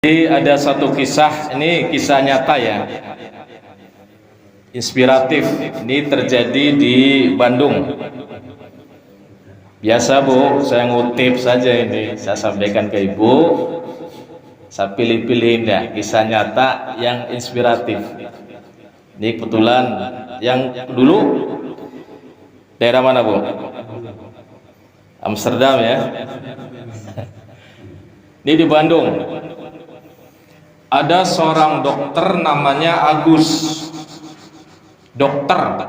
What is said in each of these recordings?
Jadi ada satu kisah, ini kisah nyata ya, inspiratif. Ini terjadi di Bandung. Biasa Bu, saya ngutip saja ini, saya sampaikan ke Ibu. Saya pilih-pilih ya, kisah nyata yang inspiratif. Ini kebetulan yang dulu daerah mana Bu? Amsterdam ya. Ini di Bandung. Ada seorang dokter namanya Agus. Dokter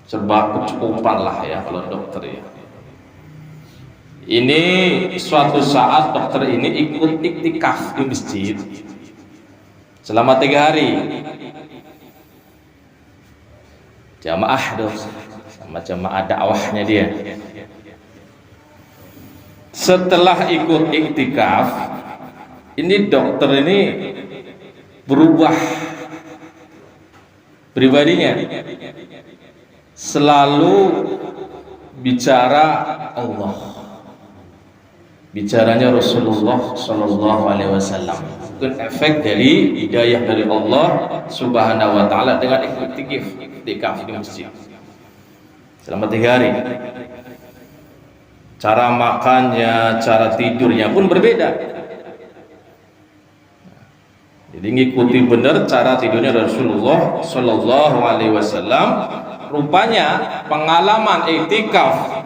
serba kecukupan lah ya kalau dokter ya. Ini suatu saat dokter ini ikut iktikaf di masjid selama 3 hari. Jamaah dong, sama jamaah dakwahnya dia. Setelah ikut iktikaf, ini dokter ini berubah pribadinya, selalu bicara Allah, bicaranya Rasulullah Shallallahu Alaihi Wasallam. Mungkin efek dari hidayah dari Allah Subhanahu Wa Taala dengan iktikaf di masjid selama 3 hari. Cara makannya, cara tidurnya pun berbeda. Jadi ngikuti benar cara tidurnya Rasulullah Shallallahu Alaihi Wasallam. Rupanya pengalaman iktikaf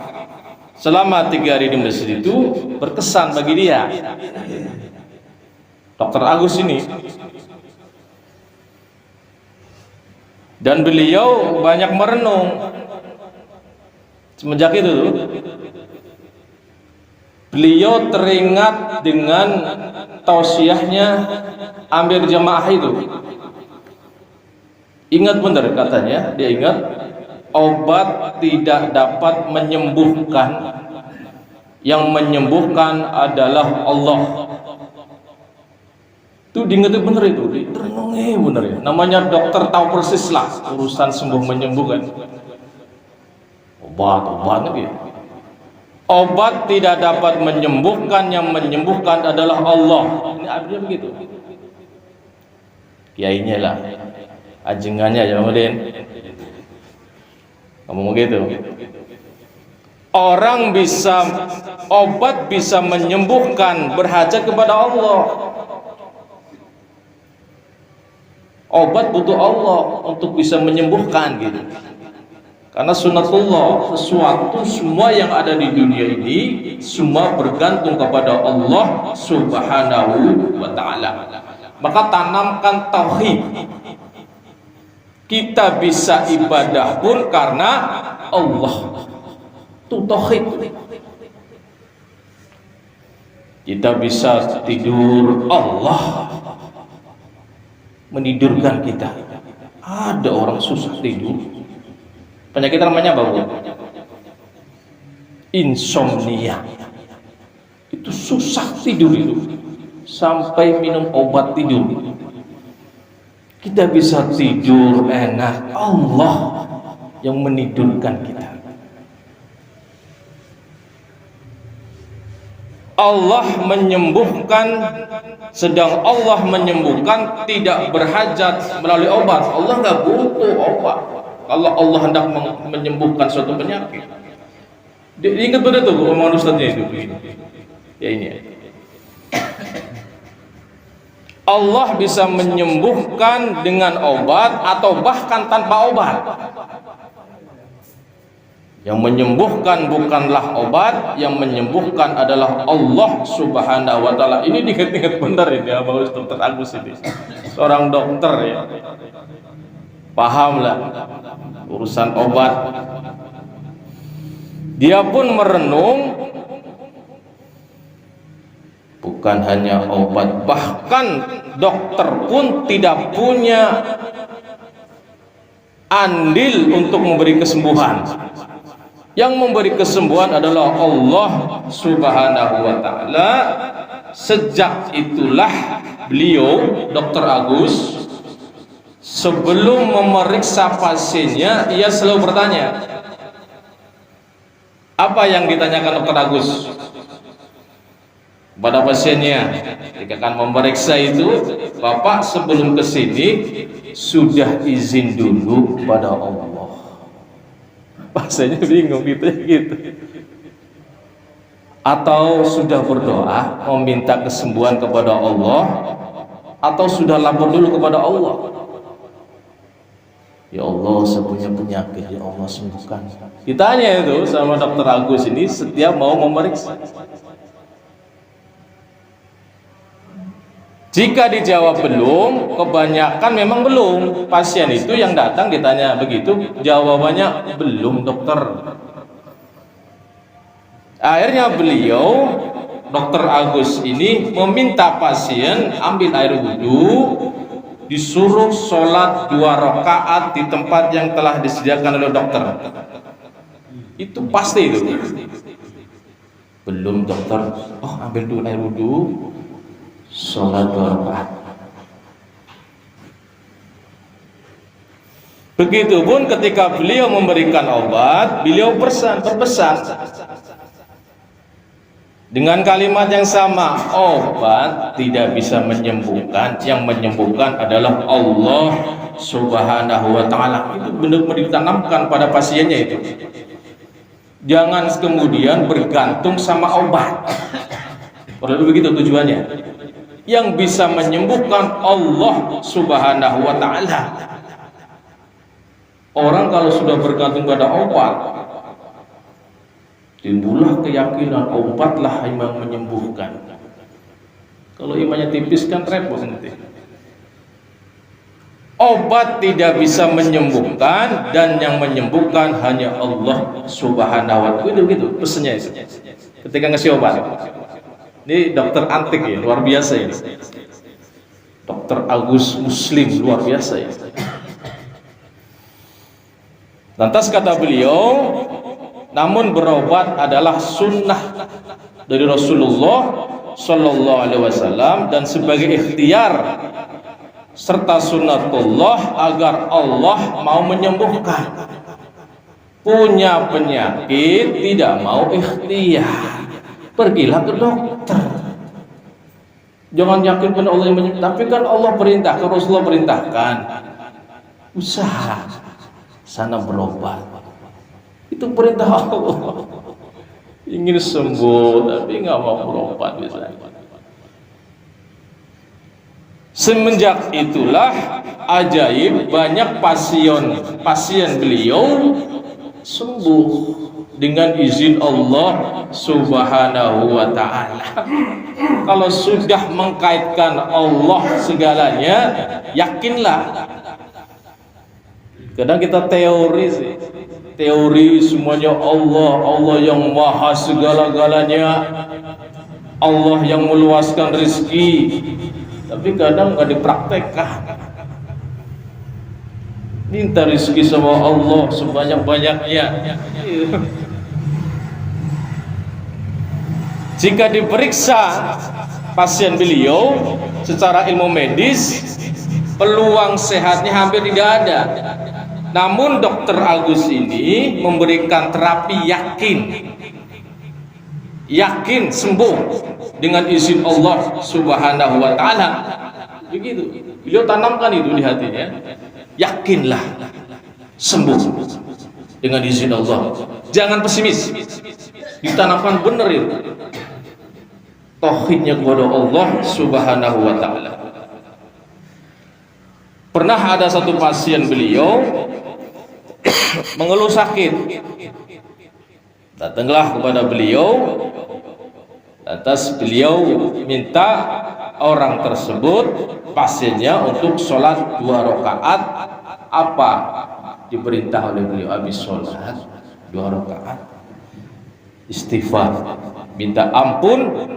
selama 3 hari di masjid itu berkesan bagi dia. Dokter Agus ini, dan beliau banyak merenung semenjak itu. Beliau teringat dengan tausiahnya Amir Jamaah itu. Ingat benar katanya, dia ingat obat tidak dapat menyembuhkan, yang menyembuhkan adalah Allah. Itu diingat benar itu, terenungi benar ya. Namanya dokter tahu persis lah urusan sembuh menyembuhkan. Obat-obatnya gitu. Obat tidak dapat menyembuhkan, yang menyembuhkan adalah Allah. Ini artinya begitu. Kiainya lah, ajengannya Jamaluddin. Ngomong begitu. Orang bisa, obat bisa menyembuhkan, berhajat kepada Allah. Obat butuh Allah untuk bisa menyembuhkan gitu. Karena sunatullah, sesuatu semua yang ada di dunia ini semua bergantung kepada Allah Subhanahu wa Ta'ala. Maka tanamkan tauhid. Kita bisa ibadah pun karena Allah. Itu tauhid. Kita bisa tidur, Allah menidurkan kita. Ada orang susah tidur. Penyakit namanya apa Bu? Insomnia. Itu susah tidur itu, sampai minum obat tidur. Kita bisa tidur enak, Allah yang menidurkan kita. Allah menyembuhkan, sedang Allah menyembuhkan tidak berhajat melalui obat. Allah nggak butuh obat. Kalau Allah hendak menyembuhkan suatu penyakit, ingat betul tuh omongan ustadznya itu. Ya ini ya. Allah bisa menyembuhkan dengan obat atau bahkan tanpa obat. Yang menyembuhkan bukanlah obat, yang menyembuhkan adalah Allah Subhanahu wa Ta'ala. Ini diingat-ingat benar ini ya, Bagus Dokter Agus ini. Seorang dokter ya. Pahamlah urusan obat. Dia pun merenung, bukan hanya obat, bahkan dokter pun tidak punya andil untuk memberi kesembuhan. Yang memberi kesembuhan adalah Allah Subhanahu wa Ta'ala. Sejak itulah beliau, Dokter Agus, sebelum memeriksa pasiennya, ia selalu bertanya, apa yang ditanyakan Dokter Agus? pada pasiennya ketika akan memeriksa itu, Bapak sebelum ke sini sudah izin dulu pada Allah. Bahasanya bingung gitu. Atau sudah berdoa meminta kesembuhan kepada Allah, atau sudah lapor dulu kepada Allah. Ya Allah, saya punya penyakit, ya Allah sembuhkan. Ditanya itu sama Dokter Agus ini setiap mau memeriksa. Jika dijawab belum, kebanyakan memang belum. Pasien itu yang datang ditanya begitu, jawabannya belum dokter. Akhirnya beliau, Dokter Agus ini meminta pasien ambil air wudhu, disuruh sholat 2 rakaat di tempat yang telah disediakan oleh dokter. Itu pasti itu. Belum dokter, oh ambil dulu air wudhu, sholat 2 rakaat. Begitupun ketika beliau memberikan obat, beliau berpesan dengan kalimat yang sama, obat tidak bisa menyembuhkan, yang menyembuhkan adalah Allah Subhanahu wa ta'ala. Itu benar-benar ditanamkan pada pasiennya itu. Jangan kemudian bergantung sama obat. Padahal begitu tujuannya. Yang bisa menyembuhkan Allah Subhanahu wa ta'ala. Orang kalau sudah bergantung pada obat, timbullah keyakinan obatlah yang menyembuhkan. Kalau imannya tipis kan repot nanti. Obat tidak bisa menyembuhkan, dan yang menyembuhkan hanya Allah Subhanahu wa ta'ala. Gitu pesannya itu. Ketika ngasih obat. Ini dokter antik ya, luar biasa ini. Dokter Agus Muslim, luar biasa ya. Lantas kata beliau, namun berobat adalah sunnah dari Rasulullah Sallallahu Alaihi Wasallam, dan sebagai ikhtiar serta sunnatullah agar Allah mau menyembuhkan. Punya penyakit tidak mau ikhtiar, pergilah ke dokter. Jangan yakin pada Allah yang menyembuhkan, tapi kan Allah perintahkan, Rasulullah perintahkan, usaha sana berobat. Itu perintah Allah. Ingin sembuh tapi nggak mau berobat misalnya. Semenjak itulah ajaib banyak pasien beliau sembuh dengan izin Allah Subhanahu wa ta'ala. Kalau sudah mengkaitkan Allah segalanya, yakinlah. Kadang kita teori sih, teori semuanya Allah yang maha segala-galanya, Allah yang meluaskan rezeki, tapi kadang nggak dipraktekkan. Minta rezeki sama Allah sebanyak-banyaknya. Jika diperiksa pasien beliau secara ilmu medis, peluang sehatnya hampir tidak ada. Namun Dokter Agus ini memberikan terapi yakin sembuh dengan izin Allah Subhanahu wa ta'ala. Begitu. Beliau tanamkan itu di hatinya. Yakinlah sembuh dengan izin Allah. Jangan pesimis. Ditanamkan benar itu. Tauhidnya kepada Allah Subhanahu wa ta'ala. Pernah ada satu pasien beliau mengeluh sakit. Datanglah kepada beliau, lantas beliau minta orang tersebut, pasiennya, untuk sholat 2 rakaat. Apa diperintah oleh beliau? Habis sholat 2 rakaat istighfar, minta ampun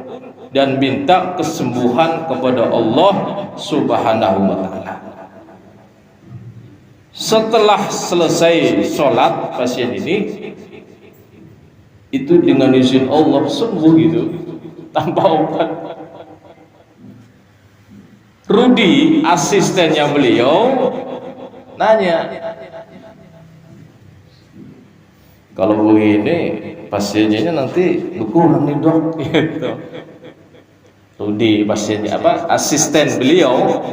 dan minta kesembuhan kepada Allah Subhanahu wa ta'ala. Setelah selesai sholat, pasien ini itu dengan izin Allah sembuh gitu, tanpa obat. Rudi, asistennya beliau, nanya, kalau begini pasiennya nanti berkurang nih dok, gitu. Rudi pasiennya asisten beliau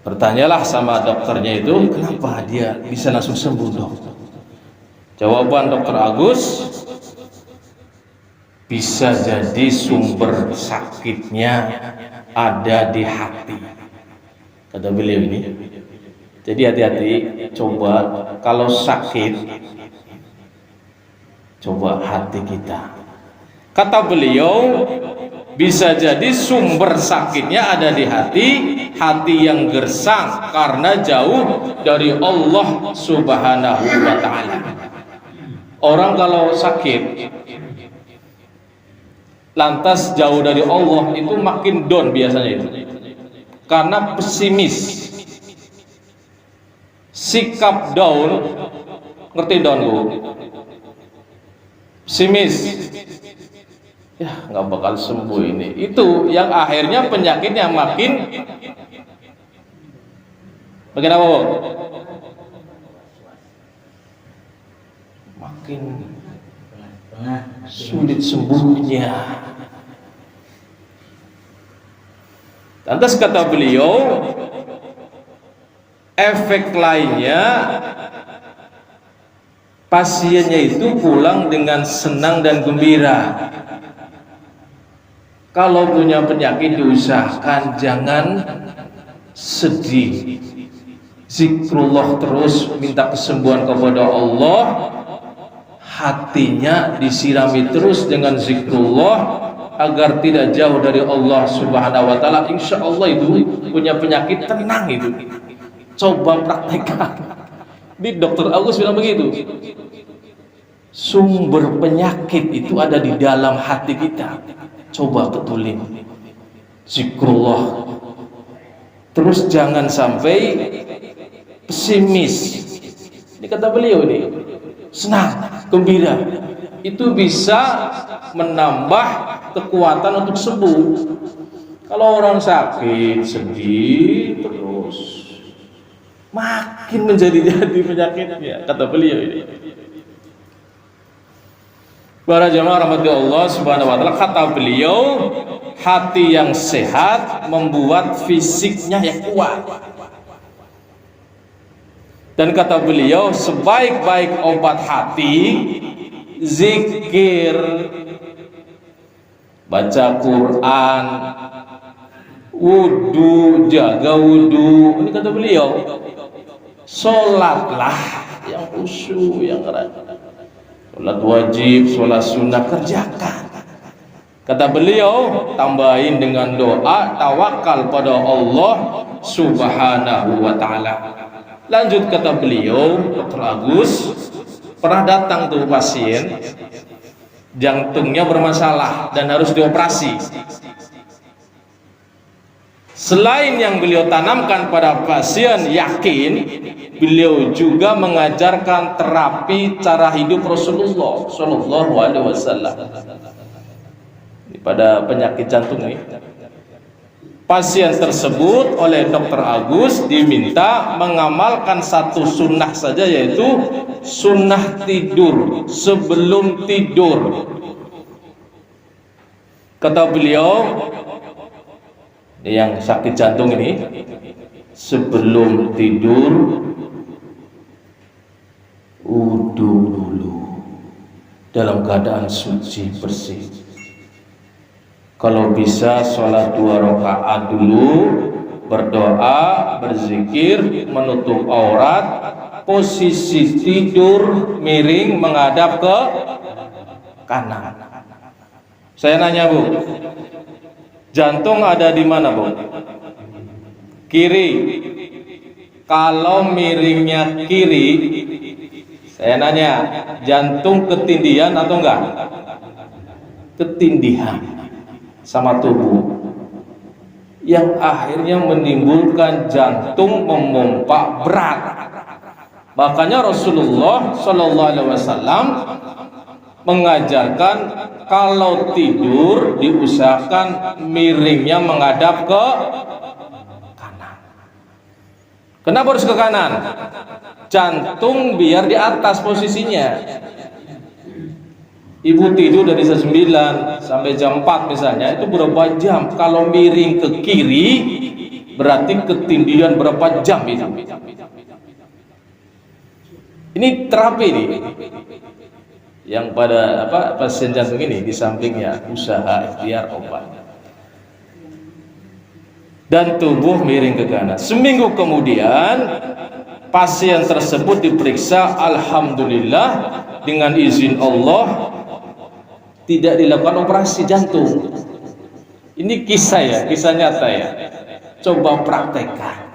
bertanyalah sama dokternya itu, kenapa dia bisa langsung sembuh dok? Jawaban dokter Agus, bisa jadi sumber sakitnya ada di hati, kata beliau ini. Jadi hati-hati, coba kalau sakit, coba hati kita. Kata beliau, bisa jadi sumber sakitnya ada di hati yang gersang karena jauh dari Allah Subhanahu wa ta'ala. Orang kalau sakit lantas jauh dari Allah itu makin down biasanya itu, karena pesimis, sikap down, ngerti down bu? Pesimis, ya nggak bakal sembuh ini, itu yang akhirnya penyakitnya makin apa bu? Makin sulit sembuhnya. Lantas kata beliau, efek lainnya pasiennya itu pulang dengan senang dan gembira. Kalau punya penyakit diusahakan jangan sedih, zikrullah terus, minta kesembuhan kepada Allah, hatinya disirami terus dengan zikrullah agar tidak jauh dari Allah Subhanahu wa ta'ala. Insya Allah itu punya penyakit tenang itu. Coba praktekkan. Di dokter Agus bilang begitu, sumber penyakit itu ada di dalam hati kita. Coba betulin zikrullah, terus jangan sampai pesimis. Ini kata beliau ini, senang, gembira, itu bisa menambah kekuatan untuk sembuh. Kalau orang sakit, sedih terus, makin menjadi-jadi penyakitnya, kata beliau ini. Para jamaah rahmati Allah Subhanahu wa ta'ala, kata beliau, hati yang sehat membuat fisiknya yang kuat. Dan kata beliau, sebaik-baik obat hati zikir, baca Quran, wudu, jaga wudu. Ini kata beliau, sholatlah yang khusyuk, yang rajin. Sholat wajib, sholat sunnah kerjakan. Kata beliau, tambahin dengan doa, tawakal pada Allah Subhanahu wa ta'ala. Lanjut kata beliau, Dr. Agus, pernah datang tuh pasien jantungnya bermasalah dan harus dioperasi. Selain yang beliau tanamkan pada pasien yakin, beliau juga mengajarkan terapi cara hidup Rasulullah Shallallahu Alaihi Wasallam pada penyakit jantung ini. Pasien tersebut oleh Dr. Agus diminta mengamalkan satu sunnah saja, yaitu sunnah tidur sebelum tidur. Kata beliau, yang sakit jantung ini, sebelum tidur wudu dulu dalam keadaan suci bersih. Kalau bisa sholat 2 rakaat dulu, berdoa, berzikir, menutup aurat, posisi tidur miring menghadap ke kanan. Saya nanya bu, jantung ada di mana bu? Kiri. Kalau miringnya kiri, saya nanya, jantung ketindihan atau enggak? Ketindihan sama tubuh, yang akhirnya menimbulkan jantung memompa berat. Makanya Rasulullah Shallallahu Alaihi Wasallam mengajarkan kalau tidur diusahakan miringnya menghadap ke kanan. Kenapa harus ke kanan? Jantung biar di atas posisinya. Ibu tidur dari jam 9 sampai jam 4 misalnya, itu berapa jam? Kalau miring ke kiri berarti ketindihan berapa jam itu? Ini terapi nih. Yang pada pasien jantung ini di sampingnya usaha ikhtiar obat. Dan tubuh miring ke kanan. Seminggu kemudian pasien tersebut diperiksa, alhamdulillah dengan izin Allah tidak dilakukan operasi jantung. Ini kisah ya, kisah nyata ya. Coba praktekkan.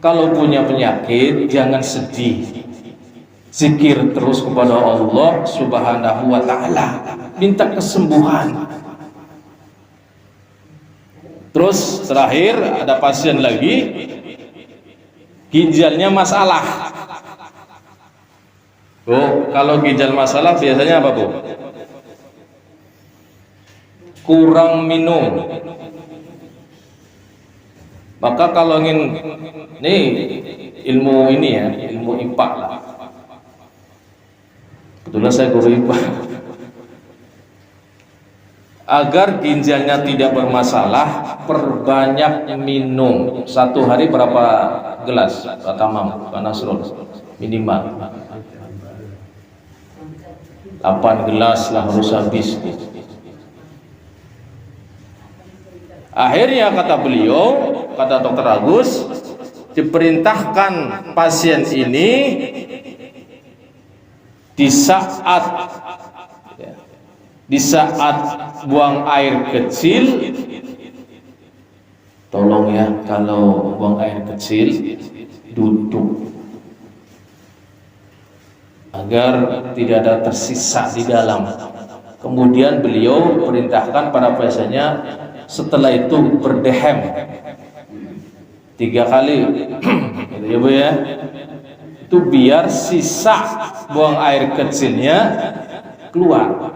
Kalau punya penyakit jangan sedih. Zikir terus kepada Allah Subhanahu wa taala, minta kesembuhan. Terus terakhir ada pasien lagi, ginjalnya masalah. Bu, kalau ginjal masalah biasanya apa, Bu? Kurang minum. Maka kalau ingin nih ilmu ini ya, ilmu IPA lah. Kebetulan saya guru IPA. Agar ginjalnya tidak bermasalah, perbanyak minum. Satu hari berapa gelas? Pak Tamam, Pak Nasrul, minimal 8 gelas lah harus habis. Akhirnya kata beliau, kata Dokter Agus, diperintahkan pasien ini di saat buang air kecil, tolong ya kalau buang air kecil duduk agar tidak ada tersisa di dalam. Kemudian beliau perintahkan pada pasiennya setelah itu berdehem 3 kali gitu ya Bu ya, itu biar sisa buang air kecilnya keluar,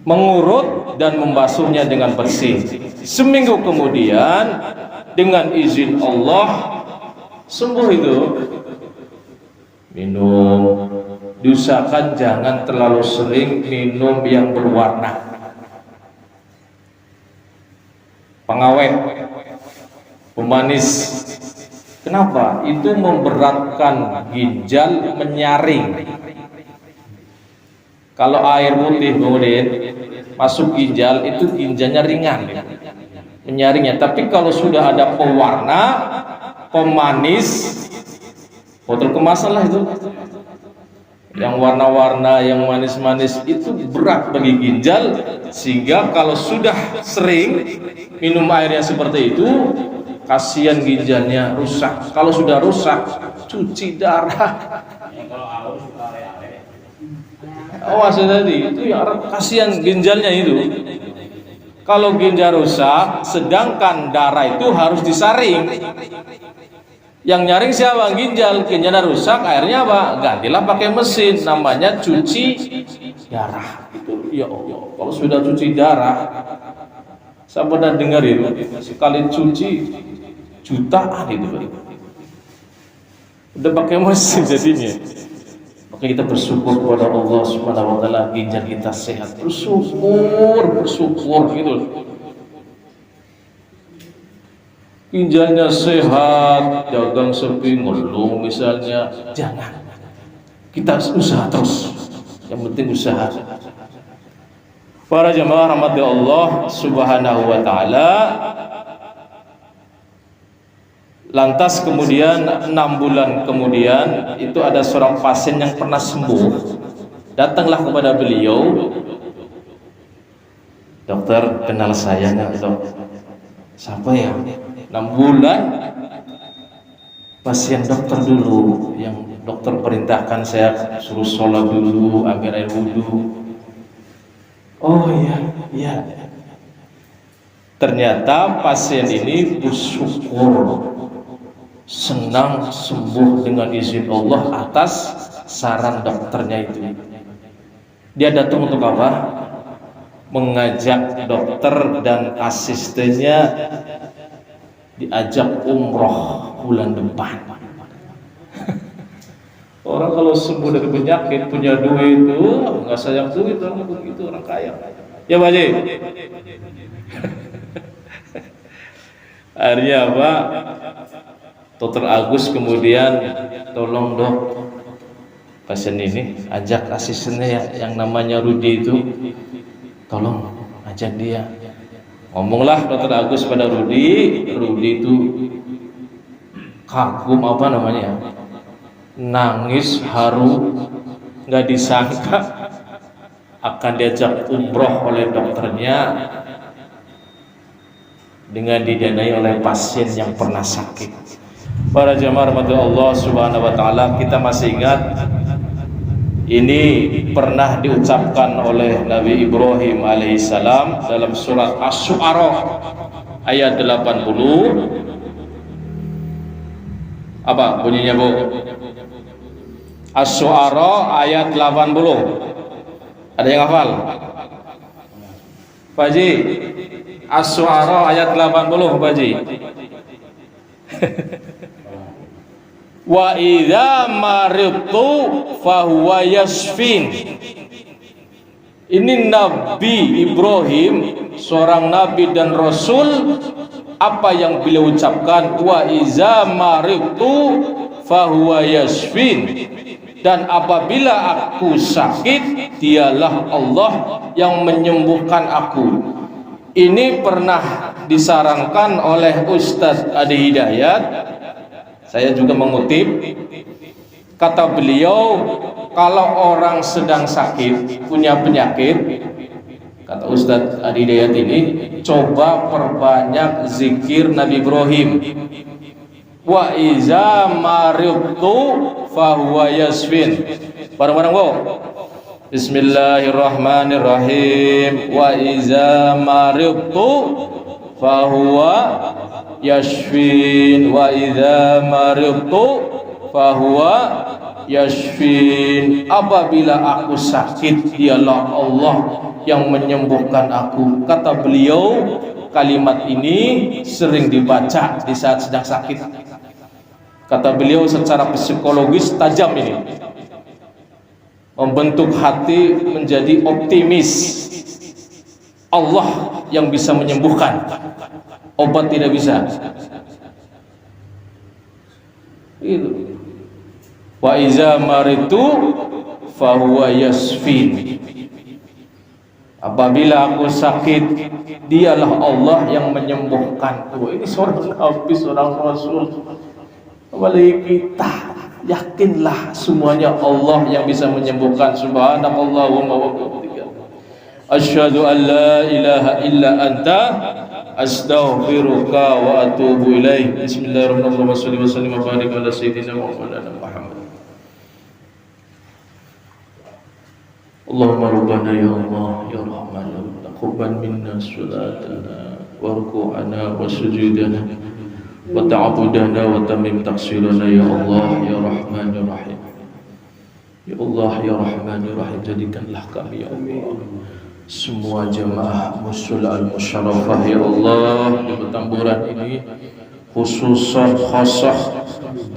mengurut dan membasuhnya dengan bersih. Seminggu kemudian dengan izin Allah sembuh itu. Minum, diusahakan jangan terlalu sering minum yang berwarna, pengawet, pemanis. Kenapa? Itu memberatkan ginjal, menyaring. Kalau air putih kemudian masuk ginjal, itu ginjalnya ringan menyaringnya. Tapi kalau sudah ada pewarna, pemanis, botol kemasan lah itu, yang warna-warna, yang manis-manis, itu berat bagi ginjal. Sehingga kalau sudah sering minum airnya seperti itu, kasihan ginjalnya rusak. Kalau sudah rusak, cuci darah. Oh, tadi itu ya, kasihan ginjalnya itu. Kalau ginjal rusak, sedangkan darah itu harus disaring. Yang nyaring siapa? Ginjalnya rusak, airnya apa? Gantilah pakai mesin, namanya cuci darah. Itu ya Allah, kalau sudah cuci darah, saya pernah dengar itu sekali cuci jutaan itu, udah pakai mesin jadinya. Maka kita bersyukur kepada Allah Subhanahu wa taala, ginjal kita sehat. Bersyukur gitu. Ginjalnya sehat, dagang sepi, ngeluh misalnya, jangan. Kita usaha terus. Yang penting usaha. Para jemaah rahmati Allah Subhanahu wa taala. Lantas kemudian 6 bulan kemudian itu ada seorang pasien yang pernah sembuh. Datanglah kepada beliau, dokter kenal saya nggak dok? Siapa ya? 6 bulan pasien dokter dulu, yang dokter perintahkan saya suruh sholat dulu, ambil air wudhu. Oh iya. Ternyata pasien ini bersyukur, senang sembuh dengan izin Allah atas saran dokternya itu. Dia datang untuk apa? Mengajak dokter dan asistennya diajak umroh bulan depan. Orang kalau sembuh dari penyakit, punya duit itu nggak sayang duit, orang begitu, orang kaya. Ya Pak Haji. Akhirnya apa? Dokter Agus kemudian, tolong dok, pasien ini ajak asistennya ya, yang namanya Rudi itu, tolong ajak dia. Ngomonglah Dokter Agus pada Rudi. Rudi itu kagum, apa namanya, nangis haru, nggak disangka akan diajak umroh oleh dokternya dengan didanai oleh pasien yang pernah sakit. Para jemaah rahmati Allah Subhanahu wa taala, kita masih ingat ini pernah diucapkan oleh Nabi Ibrahim alaihissalam dalam surat Asy-Syu'ara ayat 80. Apa bunyinya Bu? Asy-Syu'ara ayat 80. Ada yang hafal? Pak Haji, Asy-Syu'ara ayat 80 Pak Haji. Wa idza maridtu fahuwa yashfin. Ini Nabi Ibrahim, seorang nabi dan rasul, apa yang beliau ucapkan? Wa idza maridtu fahuwa yashfin. Dan apabila aku sakit, dialah Allah yang menyembuhkan aku. Ini pernah disarankan oleh Ustadz Adi Hidayat. Saya juga mengutip, kata beliau, kalau orang sedang sakit, punya penyakit, kata Ustadz Adi Hidayat ini, coba perbanyak zikir Nabi Ibrahim. Wa iza maridtu fahuwa yashfin. Bareng-bareng Bu. Bismillahirrahmanirrahim. Wa iza maridtu fahuwa yashfin. Wa idza maridtu fahuwa yashfin. Apabila aku sakit, dialah Allah yang menyembuhkan aku. Kata beliau, kalimat ini sering dibaca di saat sedang sakit. Kata beliau, secara psikologis tajam ini, membentuk hati menjadi optimis. Allah yang bisa menyembuhkan, obat tidak bisa. Itu. Wa iza maritu fahuwa yasfin. Apabila aku sakit, dialah Allah yang menyembuhkanku. Ini seorang nabi, seorang rasul. Apalagi kita, yakinlah semuanya Allah yang bisa menyembuhkan. Subhanallahumma wa bihamdika, asyhadu an la ilaha illa anta, astaghfiruka wa atubu ilaih. Bismillahirrahmanirrahim. Shalli wa sallim wa barik ala sayyidina Muhammad. Allahumma rabbana ya Allah ya Rahman, taqabbal minna salatana wa ruku'ana wa sujudana wa ta'abudana wa tamim taqsirana ya Allah ya Rahman ya Rahim. Ya Allah ya Rahman ya Rahim, jadikanlah kami ya Allah semua jamaah musul al-musyarafah ya Allah di Petamburan ini, khususan khasah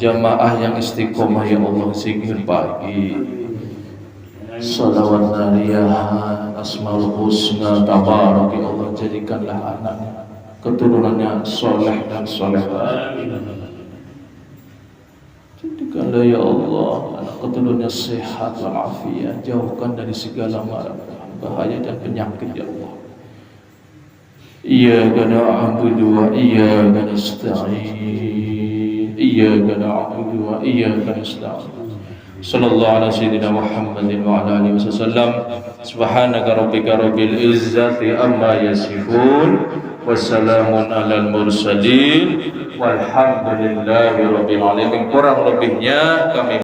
jamaah yang istiqomah ya Allah, zikir pagi, salawat nariyah, asmaul husna, tabarak ya Allah, jadikanlah anaknya, keturunannya soleh dan solehah. Jadikanlah ya Allah anak keturunannya sehat walafiat, jauhkan dari segala mara bahaya dan penyakit ya Allah. Iyyaka na'budu wa iyyaka nasta'in. Iyyaka na'budu wa iyyaka nasta'in. Sallallahu ala sayyidina Muhammadin wa ala alihi wasallam. Subhanaka rabbika rabbil izzati amma yasifun, wassalamun alal mursalin, walhamdulillahi rabbil alamin. Kurang lebihnya kami